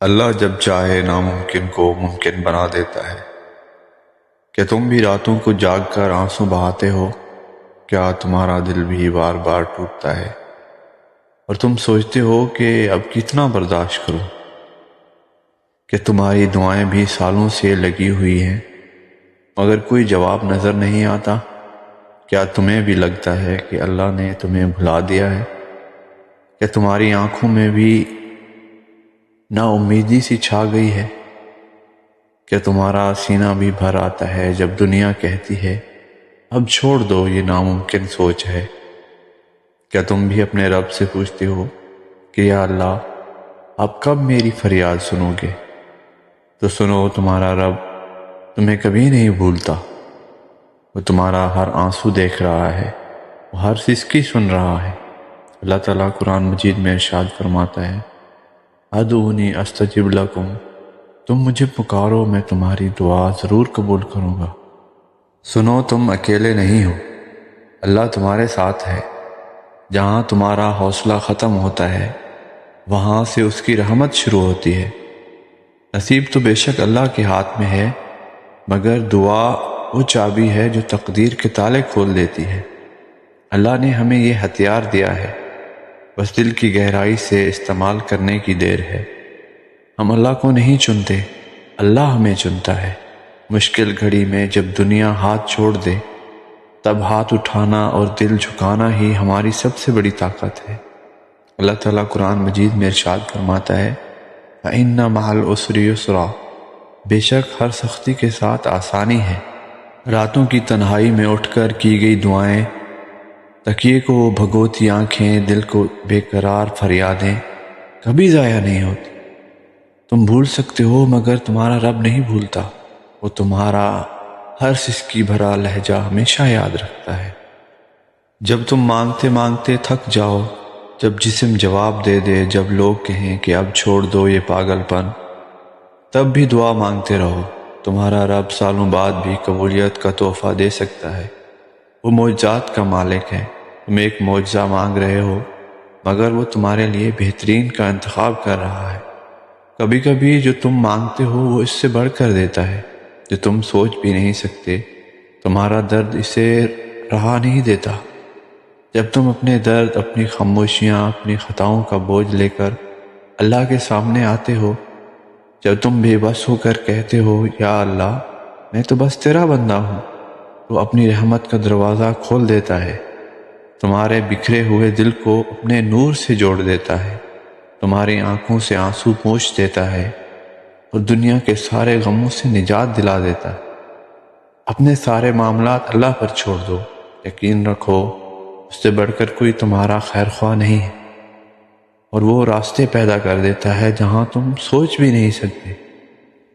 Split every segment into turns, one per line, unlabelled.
اللہ جب چاہے ناممکن کو ممکن بنا دیتا ہے۔ کیا تم بھی راتوں کو جاگ کر آنسو بہاتے ہو؟ کیا تمہارا دل بھی بار بار ٹوٹتا ہے اور تم سوچتے ہو کہ اب کتنا برداشت کروں؟ کہ تمہاری دعائیں بھی سالوں سے لگی ہوئی ہیں مگر کوئی جواب نظر نہیں آتا؟ کیا تمہیں بھی لگتا ہے کہ اللہ نے تمہیں بھلا دیا ہے؟ کہ تمہاری آنکھوں میں بھی نا امیدی سی چھا گئی ہے؟ کہ تمہارا سینہ بھی بھر آتا ہے جب دنیا کہتی ہے اب چھوڑ دو، یہ ناممکن سوچ ہے؟ کیا تم بھی اپنے رب سے پوچھتے ہو کہ یا اللہ آپ کب میری فریاد سنو گے؟ تو سنو، تمہارا رب تمہیں کبھی نہیں بھولتا۔ وہ تمہارا ہر آنسو دیکھ رہا ہے، وہ ہر سسکی سن رہا ہے۔ اللہ تعالیٰ قرآن مجید میں ارشاد فرماتا ہے ادعونی استجب لکم، تم مجھے پکارو میں تمہاری دعا ضرور قبول کروں گا۔ سنو، تم اکیلے نہیں ہو، اللہ تمہارے ساتھ ہے۔ جہاں تمہارا حوصلہ ختم ہوتا ہے وہاں سے اس کی رحمت شروع ہوتی ہے۔ نصیب تو بے شک اللہ کے ہاتھ میں ہے، مگر دعا وہ چابی ہے جو تقدیر کے تالے کھول دیتی ہے۔ اللہ نے ہمیں یہ ہتھیار دیا ہے، بس دل کی گہرائی سے استعمال کرنے کی دیر ہے۔ ہم اللہ کو نہیں چنتے، اللہ ہمیں چنتا ہے۔ مشکل گھڑی میں جب دنیا ہاتھ چھوڑ دے تب ہاتھ اٹھانا اور دل جھکانا ہی ہماری سب سے بڑی طاقت ہے۔ اللہ تعالیٰ قرآن مجید میں ارشاد فرماتا ہے فَإِنَّ مَعَ الْعُسْرِ يُسْرًا، بے شک ہر سختی کے ساتھ آسانی ہے۔ راتوں کی تنہائی میں اٹھ کر کی گئی دعائیں، تکیے کو بھگوتی آنکھیں، دل کو بے قرار فریادیں کبھی ضائع نہیں ہوتی۔ تم بھول سکتے ہو مگر تمہارا رب نہیں بھولتا، وہ تمہارا ہر سسکی بھرا لہجہ ہمیشہ یاد رکھتا ہے۔ جب تم مانگتے مانگتے تھک جاؤ، جب جسم جواب دے دے، جب لوگ کہیں کہ اب چھوڑ دو یہ پاگل پن، تب بھی دعا مانگتے رہو، تمہارا رب سالوں بعد بھی قبولیت کا تحفہ دے سکتا ہے۔ وہ معجزات کا مالک ہے۔ تم ایک معجزہ مانگ رہے ہو مگر وہ تمہارے لیے بہترین کا انتخاب کر رہا ہے۔ کبھی کبھی جو تم مانگتے ہو وہ اس سے بڑھ کر دیتا ہے جو تم سوچ بھی نہیں سکتے۔ تمہارا درد اسے رہا نہیں دیتا۔ جب تم اپنے درد، اپنی خاموشیاں، اپنی خطاؤں کا بوجھ لے کر اللہ کے سامنے آتے ہو، جب تم بے بس ہو کر کہتے ہو یا اللہ میں تو بس تیرا بندہ ہوں، تو اپنی رحمت کا دروازہ کھول دیتا ہے، تمہارے بکھرے ہوئے دل کو اپنے نور سے جوڑ دیتا ہے، تمہاری آنکھوں سے آنسو پوچھ دیتا ہے اور دنیا کے سارے غموں سے نجات دلا دیتا ہے۔ اپنے سارے معاملات اللہ پر چھوڑ دو، یقین رکھو اس سے بڑھ کر کوئی تمہارا خیر خواہ نہیں ہے، اور وہ راستے پیدا کر دیتا ہے جہاں تم سوچ بھی نہیں سکتے۔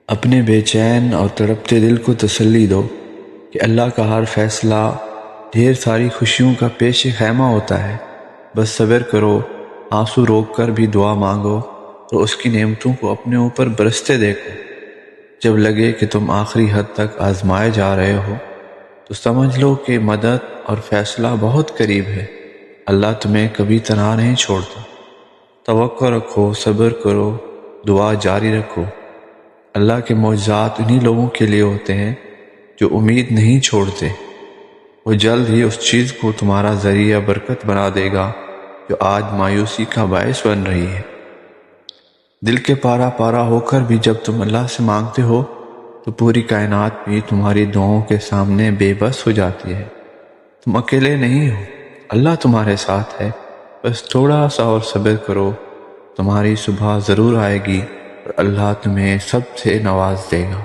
اپنے بے چین اور تڑپتے دل کو تسلی دو کہ اللہ کا ہر فیصلہ ڈھیر ساری خوشیوں کا پیش خیمہ ہوتا ہے۔ بس صبر کرو، آنسو روک کر بھی دعا مانگو اور اس کی نعمتوں کو اپنے اوپر برستے دیکھو۔ جب لگے کہ تم آخری حد تک آزمائے جا رہے ہو تو سمجھ لو کہ مدد اور فیصلہ بہت قریب ہے۔ اللہ تمہیں کبھی تنہا نہیں چھوڑتا۔ توقع رکھو، صبر کرو، دعا جاری رکھو۔ اللہ کے معجزات انہی لوگوں کے لیے ہوتے ہیں جو امید نہیں چھوڑتے۔ وہ جلد ہی اس چیز کو تمہارا ذریعہ برکت بنا دے گا جو آج مایوسی کا باعث بن رہی ہے۔ دل کے پارا پارا ہو کر بھی جب تم اللہ سے مانگتے ہو تو پوری کائنات بھی تمہاری دعاؤں کے سامنے بے بس ہو جاتی ہے۔ تم اکیلے نہیں ہو، اللہ تمہارے ساتھ ہے۔ بس تھوڑا سا اور صبر کرو، تمہاری صبح ضرور آئے گی اور اللہ تمہیں سب سے نواز دے گا۔